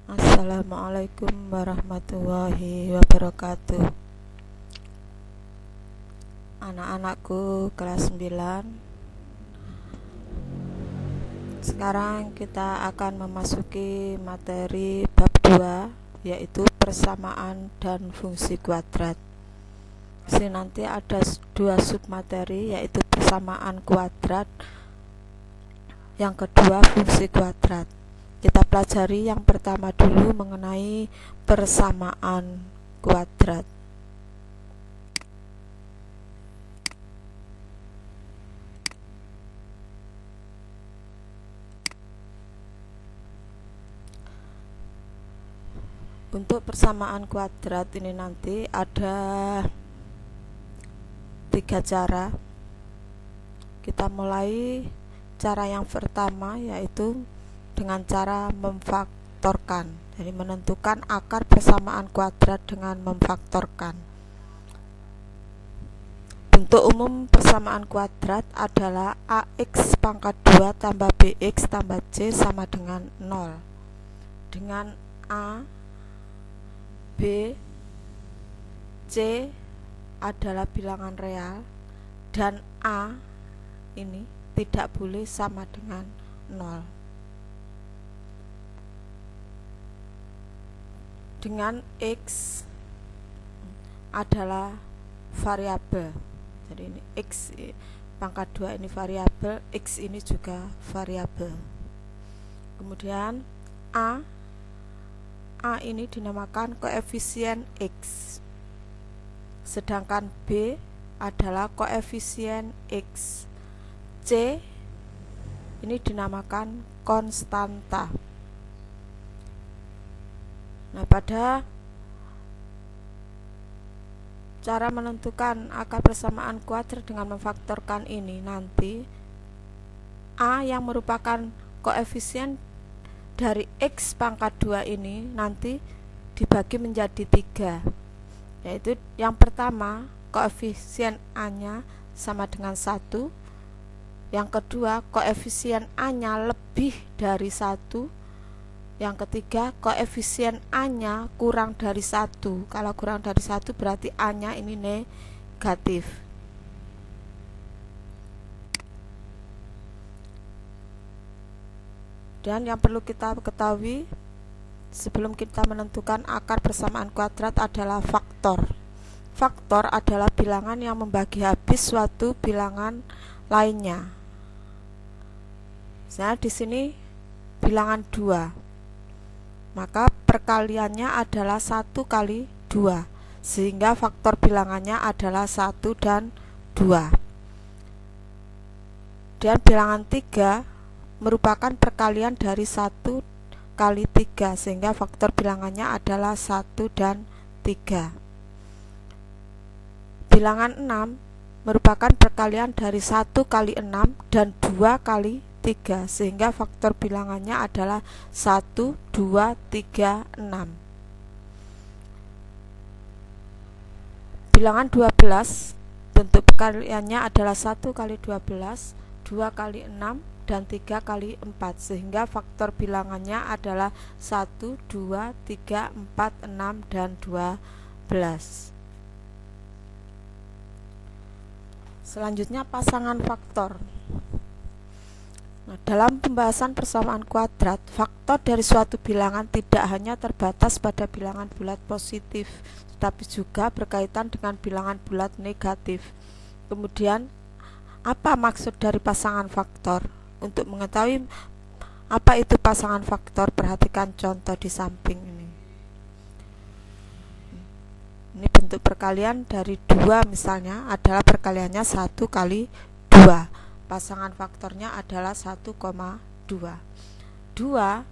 Assalamualaikum warahmatullahi wabarakatuh. Anak-anakku kelas 9. Sekarang kita akan memasuki materi bab 2, yaitu persamaan dan fungsi kuadrat. Sini nanti ada 2 submateri, yaitu persamaan kuadrat, yang kedua fungsi kuadrat. Kita pelajari yang pertama dulu mengenai persamaan kuadrat. Untuk persamaan kuadrat ini nanti ada 3 cara. Kita mulai cara yang pertama, yaitu dengan cara memfaktorkan. Jadi menentukan akar persamaan kuadrat dengan memfaktorkan. Bentuk umum persamaan kuadrat adalah ax pangkat 2 tambah bx tambah c sama dengan 0. Dengan a, b, c adalah bilangan real dan a ini tidak boleh sama dengan 0. Dengan x adalah variabel. Jadi ini x pangkat 2 ini variabel, x ini juga variabel. Kemudian a ini dinamakan koefisien x. Sedangkan b adalah koefisien x. C ini dinamakan konstanta. Nah, pada cara menentukan akar persamaan kuadrat dengan memfaktorkan ini nanti a yang merupakan koefisien dari x pangkat 2 ini nanti dibagi menjadi 3, yaitu yang pertama koefisien a nya sama dengan 1, yang kedua koefisien a nya lebih dari 1, yang ketiga koefisien a nya kurang dari 1. Kalau kurang dari 1 berarti a nya ini negatif. Dan yang perlu kita ketahui sebelum kita menentukan akar persamaan kuadrat adalah faktor. Faktor adalah bilangan yang membagi habis suatu bilangan lainnya. Misalnya di sini bilangan 2, maka perkaliannya adalah 1 kali 2, sehingga faktor bilangannya adalah 1 dan 2. Dan bilangan 3 merupakan perkalian dari 1 kali 3, sehingga faktor bilangannya adalah 1 dan 3. Bilangan 6 merupakan perkalian dari 1 kali 6 dan 2 kali 3, sehingga faktor bilangannya adalah 1, 2, 3, 6. Bilangan 12 bentuk perkaliannya adalah 1 kali 12, 2 kali 6, dan 3 kali 4, sehingga faktor bilangannya adalah 1, 2, 3, 4, 6, dan 12. Selanjutnya pasangan faktor. Nah, dalam pembahasan persamaan kuadrat, faktor dari suatu bilangan tidak hanya terbatas pada bilangan bulat positif, tetapi juga berkaitan dengan bilangan bulat negatif. Kemudian, apa maksud dari pasangan faktor? Untuk mengetahui apa itu pasangan faktor, perhatikan contoh di samping ini. Ini bentuk perkalian dari 2 misalnya adalah perkaliannya 1 kali 2. Pasangan faktornya adalah 1,2. 2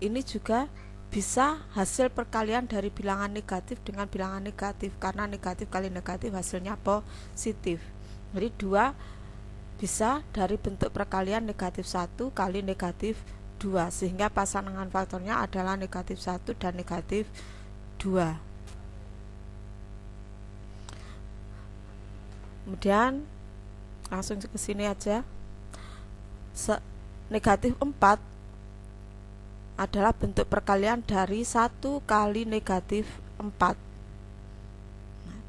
ini juga bisa hasil perkalian dari bilangan negatif dengan bilangan negatif, karena negatif kali negatif hasilnya positif. Jadi 2 bisa dari bentuk perkalian negatif 1 kali negatif 2, sehingga pasangan faktornya adalah negatif 1 dan negatif 2. Kemudian langsung ke sini aja. Negatif 4 adalah bentuk perkalian dari 1 kali negatif 4.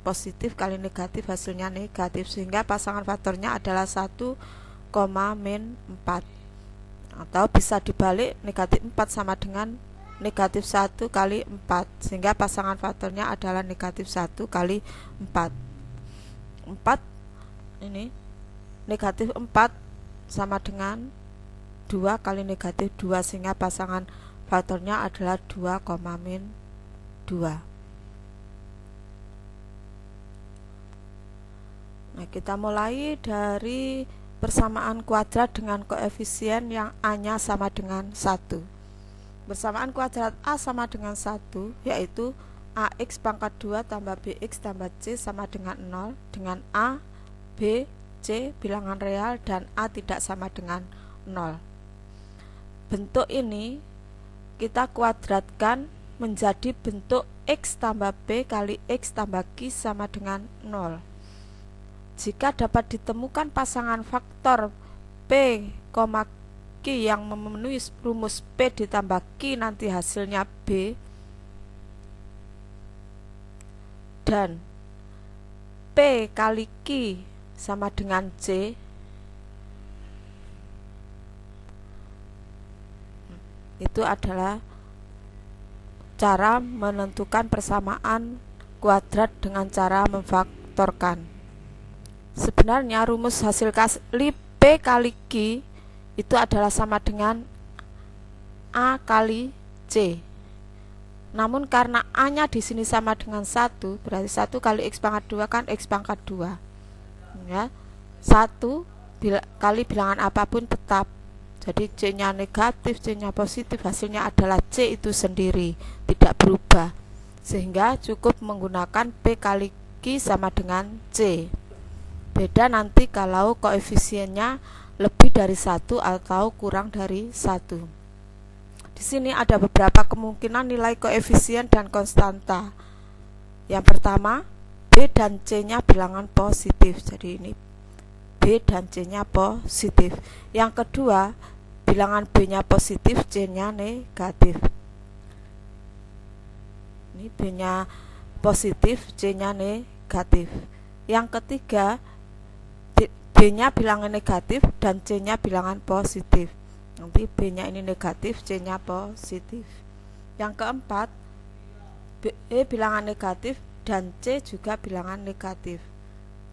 Positif kali negatif hasilnya negatif, sehingga pasangan faktornya adalah 1, min 4. Atau bisa dibalik, negatif 4 sama dengan negatif 1 kali 4, sehingga pasangan faktornya adalah negatif 1 kali 4. 4 ini negatif 4 sama dengan 2 kali negatif 2, sehingga pasangan faktornya adalah 2, min 2. Nah, kita mulai dari persamaan kuadrat dengan koefisien yang A-nya sama dengan 1. Persamaan kuadrat A sama dengan 1, yaitu AX pangkat 2 tambah BX tambah C sama dengan 0, dengan A, B, C bilangan real, dan A tidak sama dengan 0. Bentuk ini kita kuadratkan menjadi bentuk X tambah B kali X tambah Q sama dengan 0. Jika dapat ditemukan pasangan faktor P, Q yang memenuhi rumus P ditambah Q, nanti hasilnya B, dan P kali Q sama dengan C, itu adalah cara menentukan persamaan kuadrat dengan cara memfaktorkan. Sebenarnya rumus hasil kali P kali Q itu adalah sama dengan A kali C. Namun karena A-nya di sini sama dengan 1, berarti 1 kali X pangkat 2 kan X pangkat 2. Ya. 1 kali bilangan apapun tetap. Jadi C-nya negatif, C-nya positif, hasilnya adalah C itu sendiri, tidak berubah. Sehingga cukup menggunakan P kali Q sama dengan C. Beda nanti kalau koefisiennya lebih dari 1 atau kurang dari 1. Di sini ada beberapa kemungkinan nilai koefisien dan konstanta. Yang pertama, B dan C-nya bilangan positif. Jadi ini B dan C-nya positif. Yang kedua, bilangan B-nya positif, C-nya negatif. Ini B-nya positif, C-nya negatif. Yang ketiga, B-nya bilangan negatif dan C-nya bilangan positif. Nanti B-nya ini negatif, C-nya positif. Yang keempat, B bilangan negatif dan C juga bilangan negatif.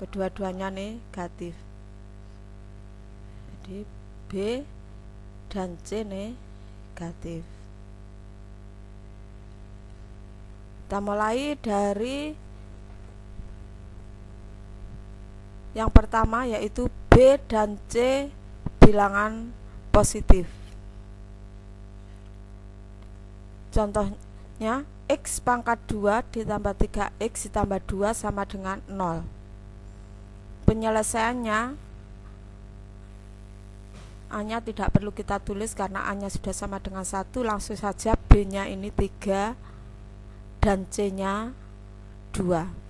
Kedua-duanya negatif. Jadi B dan C negatif. Kita mulai dari yang pertama, yaitu B dan C bilangan positif. Contohnya, X pangkat 2 ditambah 3X ditambah 2 sama dengan 0. Penyelesaiannya, A-nya tidak perlu kita tulis karena A-nya sudah sama dengan 1. Langsung saja B-nya ini 3 dan C-nya 2.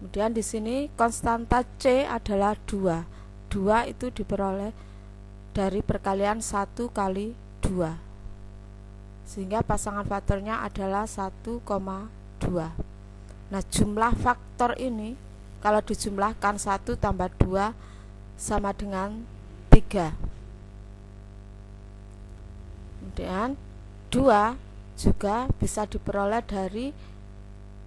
Kemudian di sini konstanta C adalah 2. 2 itu diperoleh dari perkalian 1 kali 2. Sehingga pasangan faktornya adalah 1,2. Nah, jumlah faktor ini kalau dijumlahkan 1 tambah 2 sama dengan 3. Kemudian 2 juga bisa diperoleh dari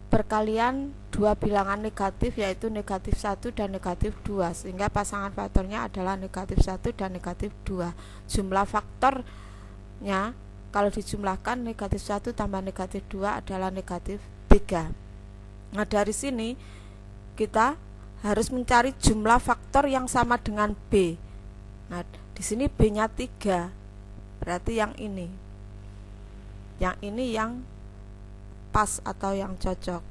perkalian dua bilangan negatif, yaitu negatif 1 dan negatif 2, sehingga pasangan faktornya adalah negatif 1 dan negatif 2. Jumlah faktornya kalau dijumlahkan negatif 1 tambah negatif 2 adalah negatif 3. Nah, dari sini kita harus mencari jumlah faktor yang sama dengan B. Nah, di sini B-nya 3, berarti yang ini. Yang ini yang pas atau yang cocok.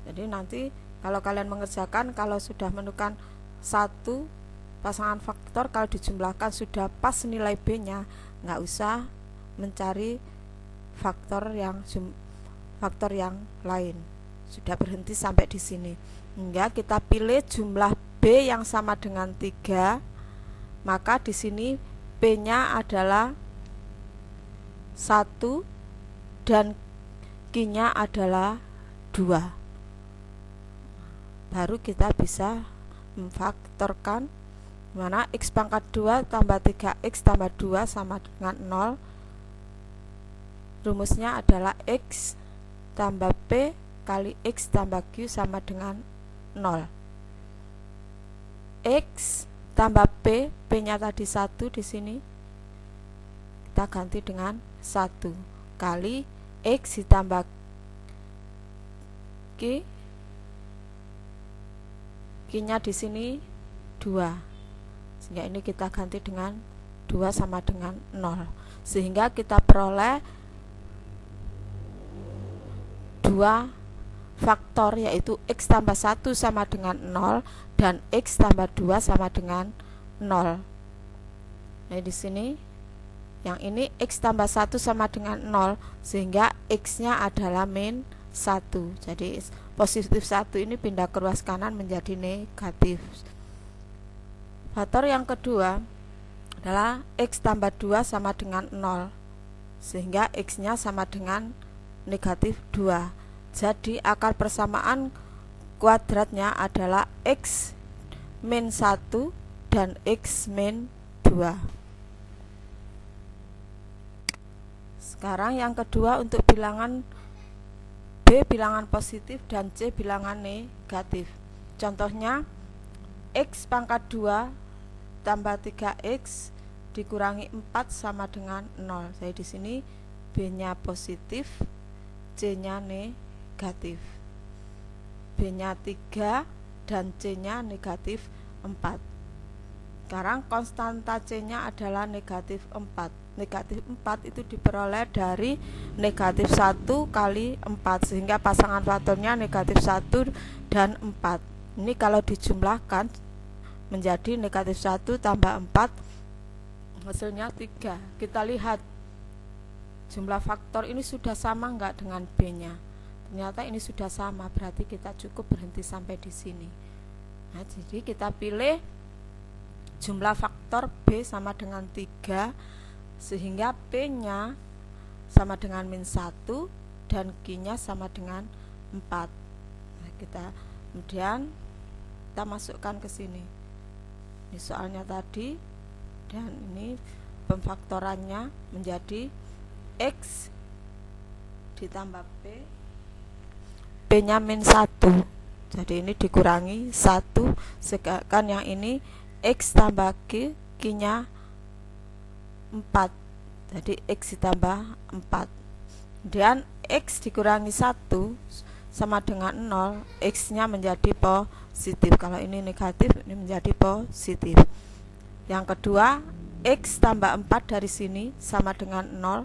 Jadi nanti kalau kalian mengerjakan, kalau sudah menemukan satu pasangan faktor, kalau dijumlahkan sudah pas nilai B-nya, nggak usah mencari faktor yang lain. Sudah berhenti sampai di sini. Hingga kita pilih jumlah B B yang sama dengan 3, maka di sini P-nya adalah 1 dan Q-nya adalah 2. Baru kita bisa memfaktorkan mana X pangkat 2 tambah 3X tambah 2 sama dengan 0. Rumusnya adalah X tambah P kali X tambah Q sama dengan 0. X tambah P, P-nya tadi 1 di sini. Kita ganti dengan 1 kali X ditambah Q. Q-nya di sini 2. Sehingga ini kita ganti dengan 2 sama dengan 0. Sehingga kita peroleh 2 faktor, yaitu X tambah 1 sama dengan 0 dan X tambah 2 sama dengan 0. Nah, di sini yang ini X tambah 1 sama dengan 0, sehingga X-nya adalah min 1. Jadi positif 1 ini pindah ke ruas kanan menjadi negatif. Faktor yang kedua adalah X tambah 2 sama dengan 0, sehingga X-nya sama dengan negatif 2. Jadi akar persamaan kuadratnya adalah X min 1 dan X min 2. Sekarang yang kedua untuk bilangan B bilangan positif dan C bilangan negatif. Contohnya X pangkat 2 tambah 3X dikurangi 4 sama dengan 0. Jadi di sini B-nya positif, C-nya negatif. B-nya 3 dan C-nya negatif 4. Sekarang konstanta C-nya adalah negatif 4. Negatif 4 itu diperoleh dari negatif 1 kali 4, sehingga pasangan faktornya negatif 1 dan 4. Ini kalau dijumlahkan menjadi negatif 1 tambah 4, hasilnya 3. Kita lihat jumlah faktor ini sudah sama enggak dengan B-nya. Ternyata ini sudah sama, berarti kita cukup berhenti sampai di sini. Nah, jadi kita pilih jumlah faktor B sama dengan 3, sehingga P-nya sama dengan min 1 dan Q-nya sama dengan 4. Nah, kemudian kita masukkan ke sini. Ini soalnya tadi, dan ini pemfaktorannya menjadi X ditambah P, P-nya min 1. Jadi ini dikurangi 1, sedangkan yang ini X tambah Q, Q-nya 4. Jadi X ditambah 4. Kemudian X dikurangi 1 sama dengan 0, X-nya menjadi positif. Kalau ini negatif, ini menjadi positif. Yang kedua, X tambah 4 dari sini sama dengan 0.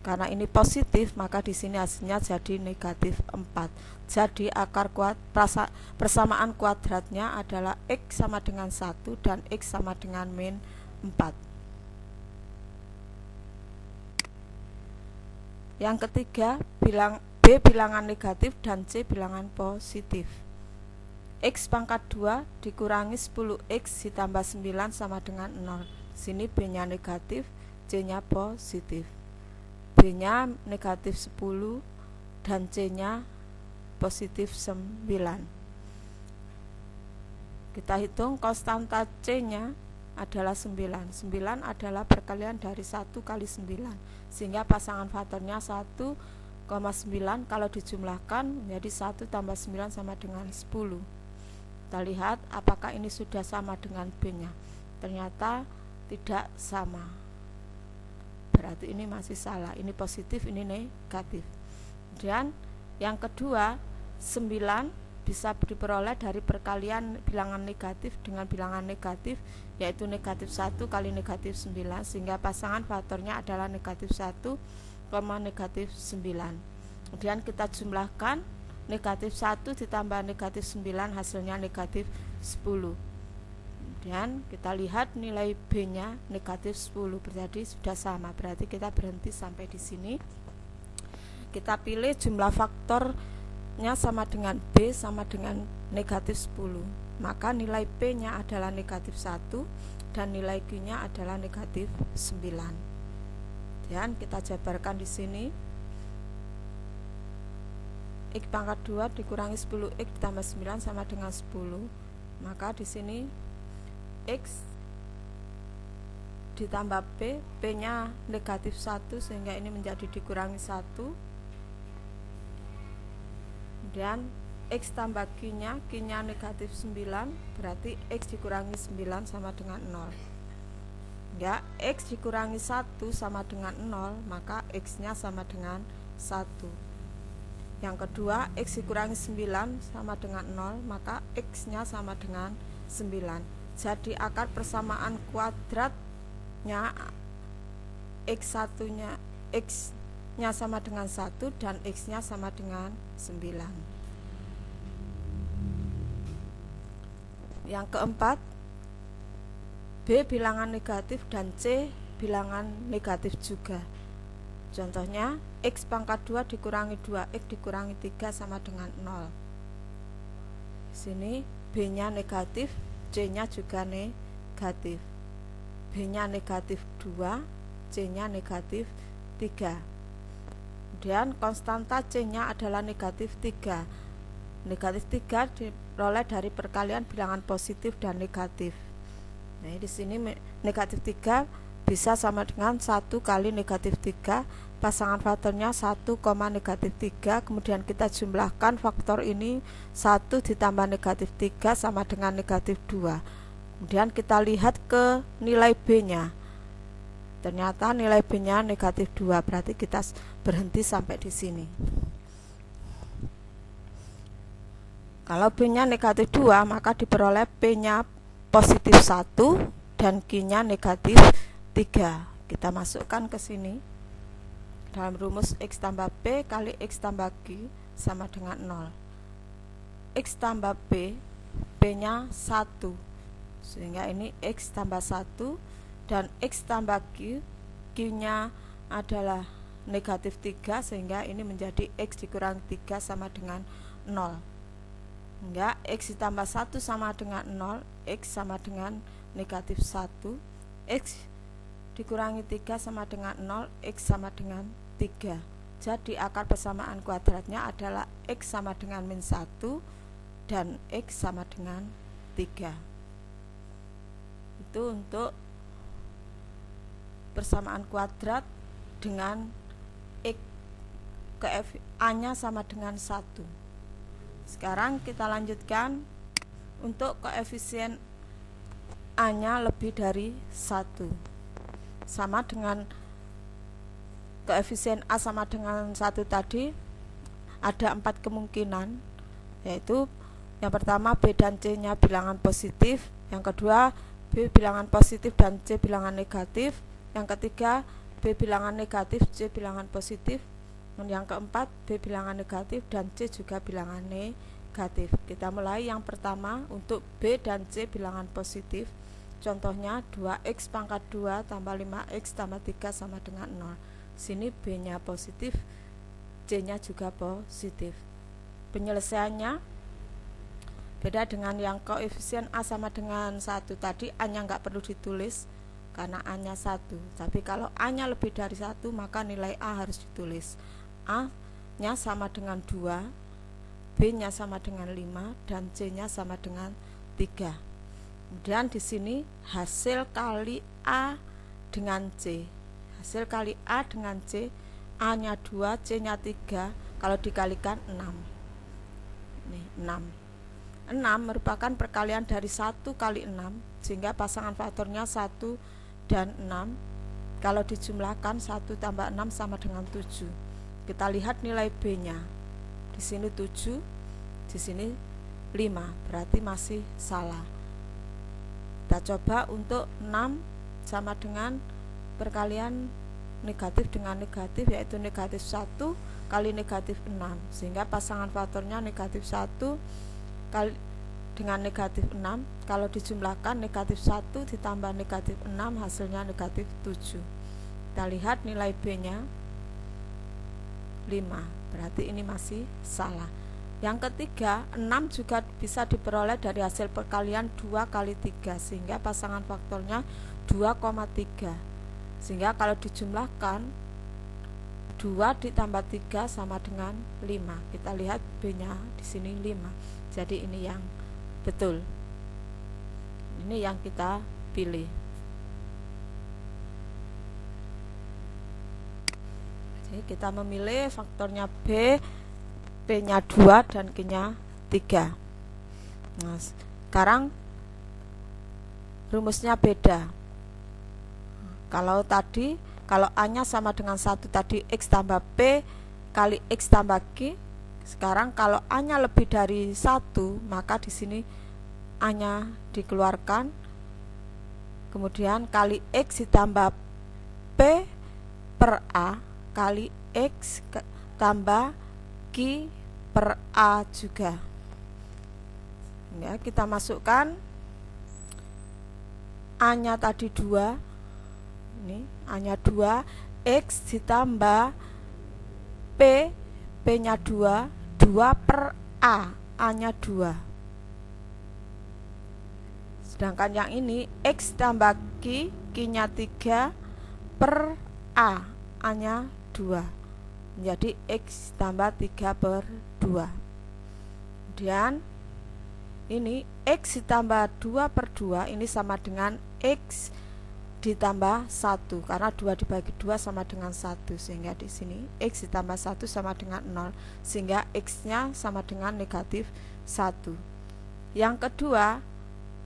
Karena ini positif, maka di sini hasilnya jadi negatif 4. Jadi akar persamaan kuadratnya adalah X sama dengan 1 dan X sama dengan min 4. Yang ketiga, B bilangan negatif dan C bilangan positif. X pangkat 2 dikurangi 10X ditambah 9 sama dengan 0. Sini B-nya negatif, C-nya positif. B-nya negatif 10 dan C-nya positif 9. Kita hitung konstanta C-nya adalah 9. 9 adalah perkalian dari 1 kali 9, sehingga pasangan faktornya 1,9 kalau dijumlahkan menjadi 1 tambah 9 sama dengan 10. Kita lihat apakah ini sudah sama dengan B-nya. Ternyata tidak sama. Berarti ini masih salah. Ini positif, ini negatif. Dan yang kedua, 9 bisa diperoleh dari perkalian bilangan negatif dengan bilangan negatif, yaitu negatif 1 kali negatif 9, sehingga pasangan faktornya adalah negatif 1, negatif 9. Kemudian kita jumlahkan negatif 1 ditambah negatif 9, hasilnya negatif 10. Kemudian kita lihat nilai B-nya negatif 10, berarti sudah sama, berarti kita berhenti sampai di sini. Kita pilih jumlah faktornya sama dengan B sama dengan negatif 10, maka nilai P nya adalah negatif 1 dan nilai Q nya adalah negatif 9. Dan kita jabarkan di sini, X pangkat 2 dikurangi 10X ditambah 9 sama dengan 10. Maka di sini X ditambah P, P nya negatif 1 sehingga ini menjadi dikurangi 1. Dan X tambah Q nya negatif 9, berarti X dikurangi 9 sama dengan 0. Ya, X dikurangi 1 sama dengan 0, maka X nya sama dengan 1. Yang kedua, X dikurangi 9 sama dengan 0, maka X nya sama dengan 9. Jadi akar persamaan kuadratnya X1 nya, X nya sama dengan 1 dan X nya sama dengan 9. Yang keempat, B bilangan negatif dan C bilangan negatif juga. Contohnya, X pangkat 2 dikurangi 2X dikurangi 3 sama dengan 0. Sini B nya negatif, C nya juga negatif. B nya negatif 2, C nya negatif 3. Kemudian konstanta C nya adalah negatif 3. Negatif 3 diperoleh dari perkalian bilangan positif dan negatif. Nah, di sini negatif 3 bisa sama dengan 1 kali negatif 3, pasangan faktornya 1, negatif 3, kemudian kita jumlahkan faktor ini, 1 ditambah negatif 3 sama dengan negatif 2. Kemudian kita lihat ke nilai B nya, ternyata nilai B nya negatif 2, berarti kita berhenti sampai di sini. Kalau B nya negatif 2, maka diperoleh P nya positif 1 dan Q nya negatif 3. Kita masukkan ke sini. Dalam rumus X tambah P kali X tambah Q sama dengan 0. X tambah P, P nya 1. Sehingga ini X tambah 1 dan X tambah Q, Q nya adalah negatif 3 sehingga ini menjadi X dikurangi 3 sama dengan 0. Enggak, X ditambah 1 sama dengan 0, X sama dengan negatif 1, X dikurangi 3 sama dengan 0, X sama dengan 3. Jadi akar persamaan kuadratnya adalah X sama dengan min 1 dan X sama dengan 3. Itu untuk persamaan kuadrat dengan X A nya sama dengan 1. Sekarang kita lanjutkan untuk koefisien A nya lebih dari 1. Sama dengan koefisien A sama dengan 1 tadi, ada 4 kemungkinan, yaitu yang pertama B dan C nya bilangan positif, yang kedua B bilangan positif dan C bilangan negatif, yang ketiga B bilangan negatif, C bilangan positif, dan yang keempat B bilangan negatif dan C juga bilangan negatif. Kita mulai yang pertama untuk B dan C bilangan positif. Contohnya 2X pangkat 2 tambah 5X tambah 3 sama dengan 0. Sini B nya positif, C nya juga positif. Penyelesaiannya beda dengan yang koefisien A sama dengan 1 tadi. A nya nggak perlu ditulis karena A nya 1. Tapi kalau A nya lebih dari 1, maka nilai A harus ditulis. A nya sama dengan 2, B nya sama dengan 5, dan C nya sama dengan 3. Kemudian di sini hasil kali A dengan C. Hasil kali A dengan C, A nya 2, C nya 3, kalau dikalikan 6. Nih, 6. 6 merupakan perkalian dari 1 kali 6, sehingga pasangan faktornya 1 dan 6. Kalau dijumlahkan 1 tambah 6 sama dengan 7. Kita lihat nilai B nya. Di sini 7, di sini 5, berarti masih salah. Kita coba untuk 6 sama dengan perkalian negatif dengan negatif, yaitu negatif 1 kali negatif 6, sehingga pasangan faktornya negatif 1 kali dengan negatif 6. Kalau dijumlahkan negatif 1 ditambah negatif 6 hasilnya negatif 7. Kita lihat nilai B nya 5, berarti ini masih salah. Yang ketiga, 6 juga bisa diperoleh dari hasil perkalian 2 kali 3, sehingga pasangan faktornya 2,3. Sehingga kalau dijumlahkan 2 ditambah 3 sama dengan 5. Kita lihat B-nya di sini 5. Jadi ini yang betul. Ini yang kita pilih. Jadi kita memilih faktornya B, P-nya 2 dan Q-nya 3. Nah, sekarang rumusnya beda. Kalau A-nya sama dengan 1 tadi, X tambah P kali X tambah Q. Sekarang kalau A-nya lebih dari 1, maka di sini A-nya dikeluarkan. Kemudian kali X ditambah P per A kali X tambah Q per A juga. Ya, kita masukkan A-nya tadi 2. Ini A-nya 2, X ditambah P, P-nya 2, 2 per A, A-nya 2. Sedangkan yang ini X tambah Q, Q-nya 3 per A, A-nya 2. Menjadi X tambah 3 per 2. Kemudian ini X ditambah 2 per 2 ini sama dengan X ditambah 1, karena 2 dibagi 2 sama dengan 1, sehingga di sini X ditambah 1 sama dengan 0, sehingga X-nya sama dengan negatif 1. Yang kedua,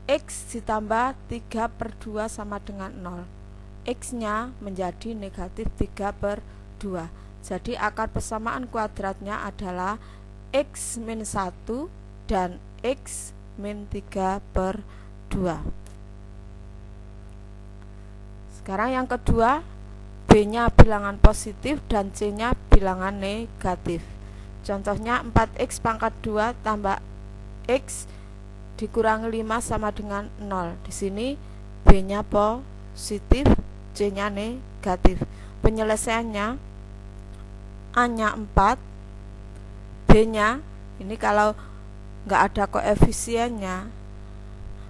X ditambah 3 per 2 sama dengan 0, X-nya menjadi negatif 3 per 2. Jadi akar persamaan kuadratnya adalah X min 1 dan X min 3 per 2. Sekarang yang kedua, B-nya bilangan positif dan C-nya bilangan negatif. Contohnya 4X pangkat 2 tambah X dikurangi 5 sama dengan 0. Di sini B-nya positif, C-nya negatif. Penyelesaiannya A-nya 4, B-nya ini kalau nggak ada koefisiennya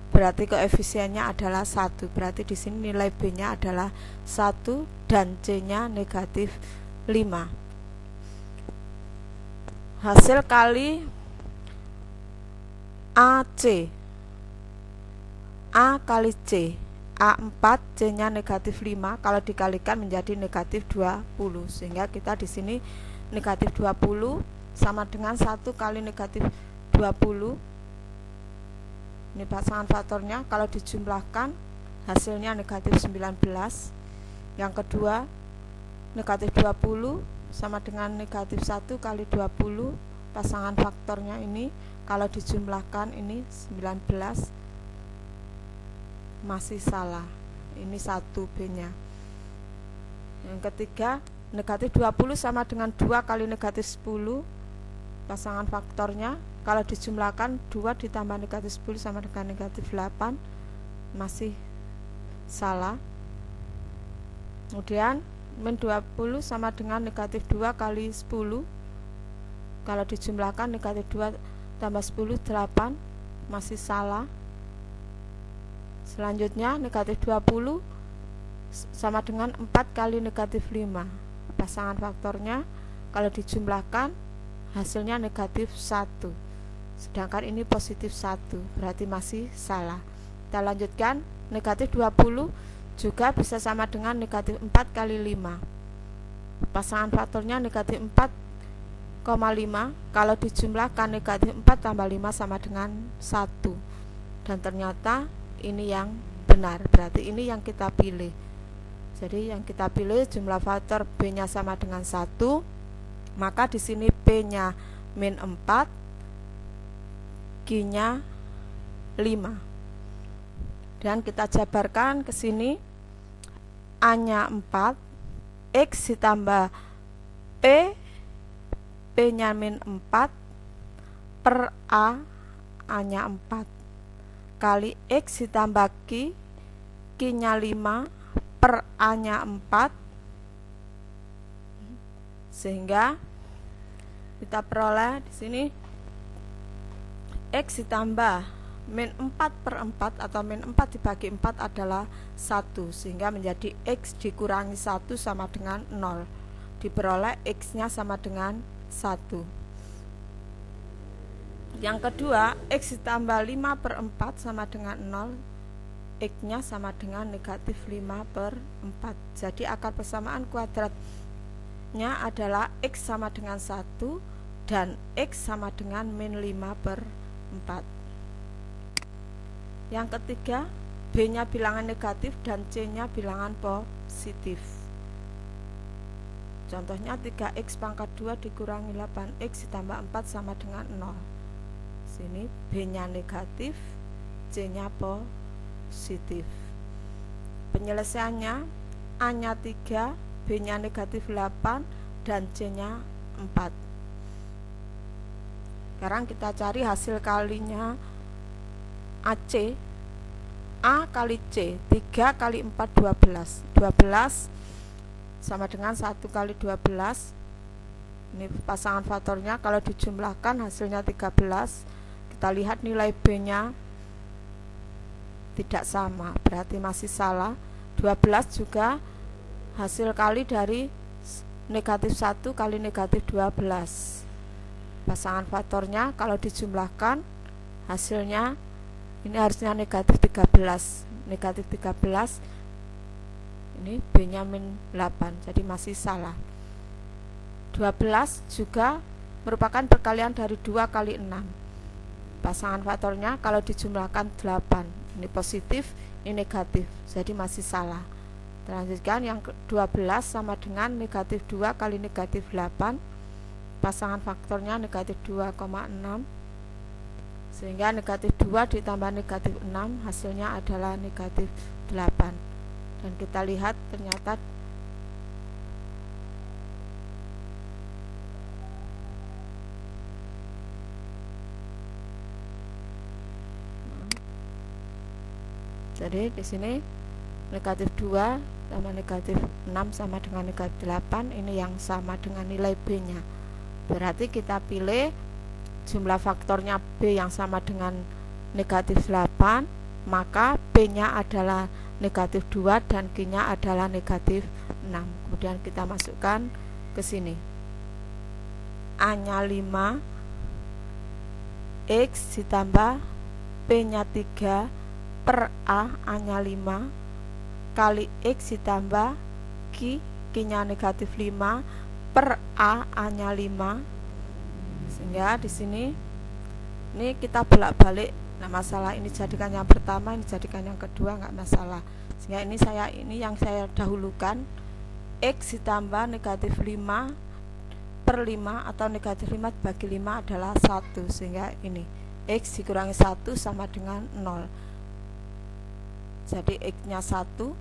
berarti koefisiennya adalah 1. Berarti di sini nilai B-nya adalah 1 dan C-nya negatif 5. Hasil kali AC, A kali C, A4, C-nya negatif 5, kalau dikalikan menjadi negatif 20, sehingga kita di sini negatif 20 sama dengan 1 kali negatif 20. Ini pasangan faktornya, kalau dijumlahkan hasilnya negatif 19. Yang kedua, negatif 20 sama dengan negatif 1 kali 20, pasangan faktornya ini kalau dijumlahkan ini 19. Masih salah, ini 1 B-nya. Yang ketiga, negatif 20 sama dengan 2 kali negatif 10, pasangan faktornya kalau dijumlahkan 2 ditambah negatif 10 sama dengan negatif 8, masih salah. Kemudian min 20 sama dengan negatif 2 kali 10, kalau dijumlahkan negatif 2 tambah 10 8, masih salah. Selanjutnya negatif 20 sama dengan 4 kali negatif 5, pasangan faktornya kalau dijumlahkan hasilnya negatif 1, sedangkan ini positif 1, berarti masih salah. Kita lanjutkan, negatif 20 juga bisa sama dengan negatif 4 kali 5, pasangan faktornya negatif 4,5, kalau dijumlahkan negatif 4 tambah 5 sama dengan 1, dan ternyata ini yang benar, berarti ini yang kita pilih. Jadi yang kita pilih jumlah faktor B-nya sama dengan 1, maka di sini P-nya min 4, Q-nya 5. Dan kita jabarkan ke sini, A-nya 4, X ditambah P, P-nya min 4 per A, A-nya 4 kali X ditambah Q, Q-nya 5 per A-nya 4, sehingga kita peroleh di sini X ditambah min 4 per 4 atau min 4 dibagi 4 adalah 1, sehingga menjadi X dikurangi 1 sama dengan 0. Diperoleh X nya sama dengan 1. Yang kedua, X ditambah 5 per 4 sama dengan 0, X nya sama dengan negatif 5 per 4. Jadi akar persamaan kuadratnya adalah X sama dengan 1 dan X sama dengan min 5 per 4. Yang ketiga, B nya bilangan negatif dan C nya bilangan positif. Contohnya 3X pangkat 2 dikurangi 8X ditambah 4 sama dengan 0. Sini B nya negatif, C nya positif. Penyelesaiannya, A nya 3, B nya negatif 8 dan C nya 4. Sekarang kita cari hasil kalinya AC. A kali C, 3 kali 4 12. 12 sama dengan 1 kali 12. Ini pasangan faktornya, kalau dijumlahkan hasilnya 13. Kita lihat nilai B nya tidak sama, berarti masih salah. 12 juga hasil kali dari negatif 1 kali negatif 12. Pasangan faktornya kalau dijumlahkan hasilnya ini harusnya negatif 13. Negatif 13, ini B nya min 8, jadi masih salah. 12 juga merupakan perkalian dari 2 kali 6. Pasangan faktornya kalau dijumlahkan 8. Ini positif, ini negatif, jadi masih salah. Lanjutkan yang 12 sama dengan negatif 2 kali negatif 8. Pasangan faktornya negatif 2,6, sehingga negatif 2 ditambah negatif 6 hasilnya adalah negatif 8. Dan kita lihat ternyata jadi di sini negatif 2 sama negatif 6 sama dengan negatif 8, ini yang sama dengan nilai B nya. Berarti kita pilih jumlah faktornya B yang sama dengan negatif 8, maka B nya adalah negatif 2 dan Q nya adalah negatif 6. Kemudian kita masukkan ke sini. A nya 5, X ditambah B nya 3 per A nya 5 kali X ditambah Q nya negatif 5 per A nya 5. Sehingga di sini ini kita bolak-balik. Nah, masalah ini jadikan yang pertama, ini jadikan yang kedua, nggak masalah. Sehingga ini yang saya dahulukan, X ditambah negatif 5 per 5 atau negatif 5 dibagi 5 adalah 1, sehingga ini X dikurangi 1 sama dengan 0. Jadi X nya 1.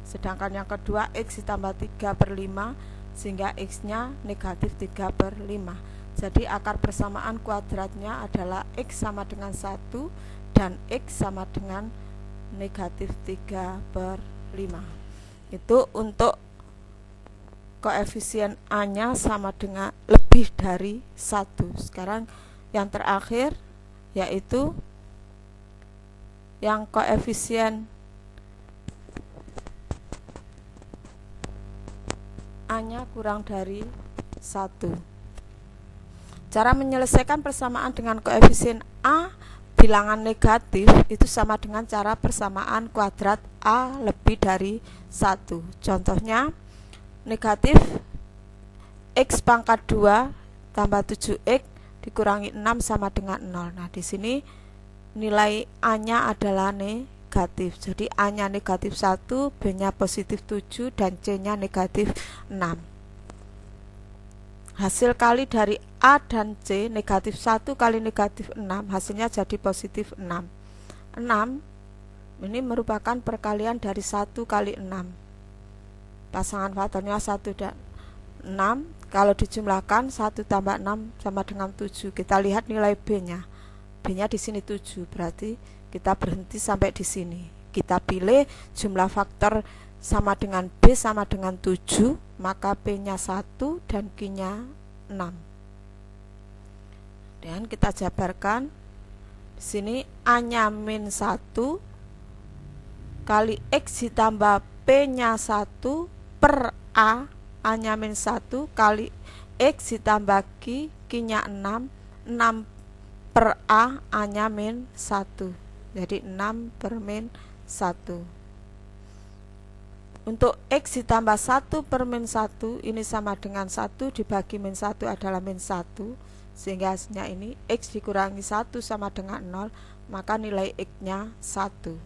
Sedangkan yang kedua X ditambah 3 per 5, sehingga X nya negatif 3 per 5. Jadi akar persamaan kuadratnya adalah X sama dengan 1 dan X sama dengan negatif 3 per 5. Itu untuk koefisien A nya sama dengan lebih dari 1. Sekarang yang terakhir yaitu yang koefisien A nya kurang dari 1. Cara menyelesaikan persamaan dengan koefisien A bilangan negatif itu sama dengan cara persamaan kuadrat A lebih dari 1. Contohnya, negatif X pangkat 2 tambah 7X dikurangi 6 sama dengan 0. Nah, di sini nilai A nya adalah negatif. Jadi A nya negatif 1, B nya positif 7, dan C nya negatif 6. Hasil kali dari A dan C, negatif 1 kali negatif 6, hasilnya jadi positif 6. 6 ini merupakan perkalian dari 1 kali 6. Pasangan faktornya 1 dan 6. Kalau dijumlahkan 1 tambah 6 sama dengan 7. Kita lihat nilai B nya. B nya di sini 7, berarti kita berhenti sampai di sini. Kita pilih jumlah faktor sama dengan B sama dengan 7, maka P nya 1 dan Q nya 6. Dan kita jabarkan Sini A-nya min 1 kali X ditambah P-nya 1 per A-nya min 1 kali X ditambah Q-nya 6 per A-nya min 1. Jadi 6 per min 1. Untuk X ditambah 1 per min 1 ini sama dengan 1 dibagi min 1 adalah min 1, sehingga hasilnya ini X dikurangi 1 sama dengan 0, maka nilai X-nya 1.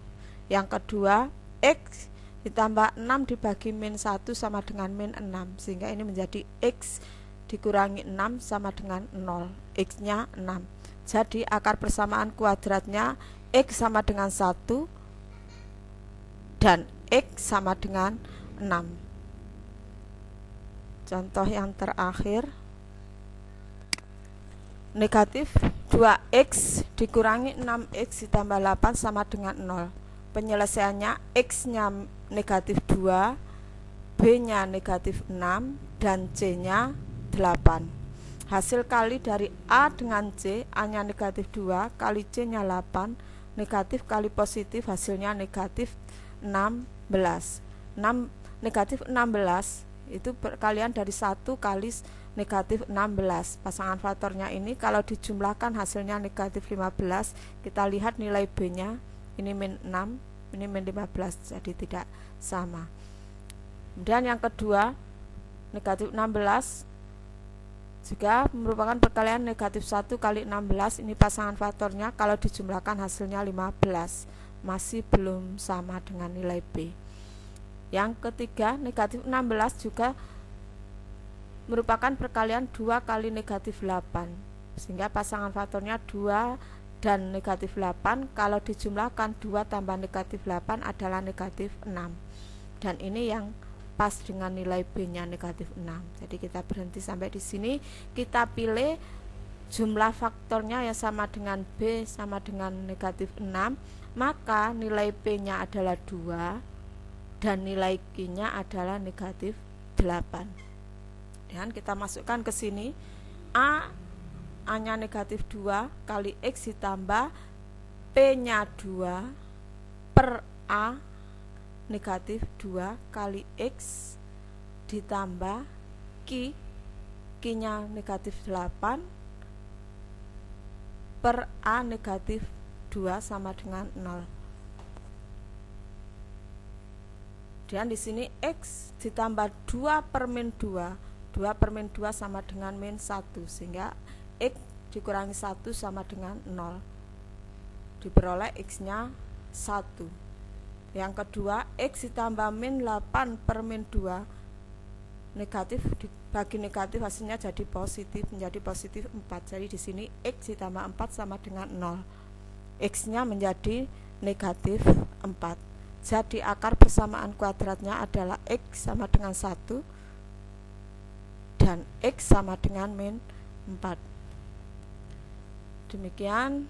Yang kedua, X ditambah 6 dibagi min 1 sama dengan min 6, sehingga ini menjadi X dikurangi 6 sama dengan 0, X-nya 6. Jadi akar persamaan kuadratnya X sama dengan 1 dan X sama dengan 6. Contoh yang terakhir, negatif 2X dikurangi 6X ditambah 8 sama dengan 0. Penyelesaiannya X-nya negatif 2, B-nya negatif 6, dan C-nya 8. Hasil kali dari A dengan C, A-nya negatif 2 kali C-nya 8, negatif kali positif hasilnya negatif 16. Negatif 16 itu perkalian dari 1 kali negatif 16. Pasangan faktornya ini kalau dijumlahkan hasilnya negatif 15. Kita lihat nilai B-nya, ini min 6, ini min 15, jadi tidak sama. Dan yang kedua, negatif 16 juga merupakan perkalian negatif 1 kali 16. Ini pasangan faktornya kalau dijumlahkan hasilnya 15, masih belum sama dengan nilai B. Yang ketiga, negatif 16 juga merupakan perkalian 2 kali negatif 8, sehingga pasangan faktornya 2 dan negatif 8. Kalau dijumlahkan 2 tambah negatif 8 adalah negatif 6, dan ini yang pas dengan nilai B-nya negatif 6. Jadi kita berhenti sampai di sini. Kita pilih jumlah faktornya yang sama dengan B sama dengan negatif 6, maka nilai P-nya adalah 2 dan nilai Q-nya adalah negatif 8. Dan kita masukkan ke sini, A-nya negatif 2 kali X ditambah P-nya 2 per A negatif 2 kali X ditambah Q-nya negatif 8 per A negatif 2 sama dengan 0. Dan di sini X ditambah 2 per min 2, 2 per min 2 sama dengan min 1, sehingga X dikurangi 1 sama dengan 0, diperoleh X-nya 1. Yang kedua, X ditambah min 8 per min 2, negatif dibagi negatif hasilnya jadi positif, menjadi positif 4. Jadi di sini X ditambah 4 sama dengan 0, X-nya menjadi negatif 4. Jadi akar persamaan kuadratnya adalah X sama dengan 1 dan X sama dengan min 4. Demikian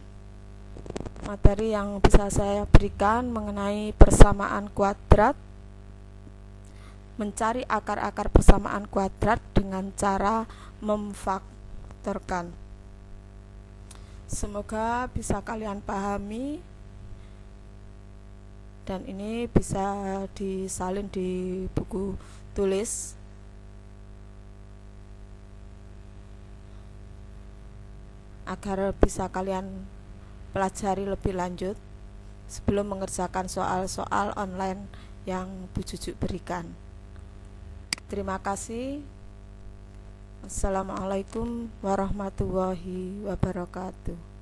materi yang bisa saya berikan mengenai persamaan kuadrat, mencari akar-akar persamaan kuadrat dengan cara memfaktorkan. Semoga bisa kalian pahami, dan ini bisa disalin di buku tulis. Agar bisa kalian pelajari lebih lanjut sebelum mengerjakan soal-soal online yang Bu Jujuk berikan. Terima kasih. Assalamualaikum warahmatullahi wabarakatuh.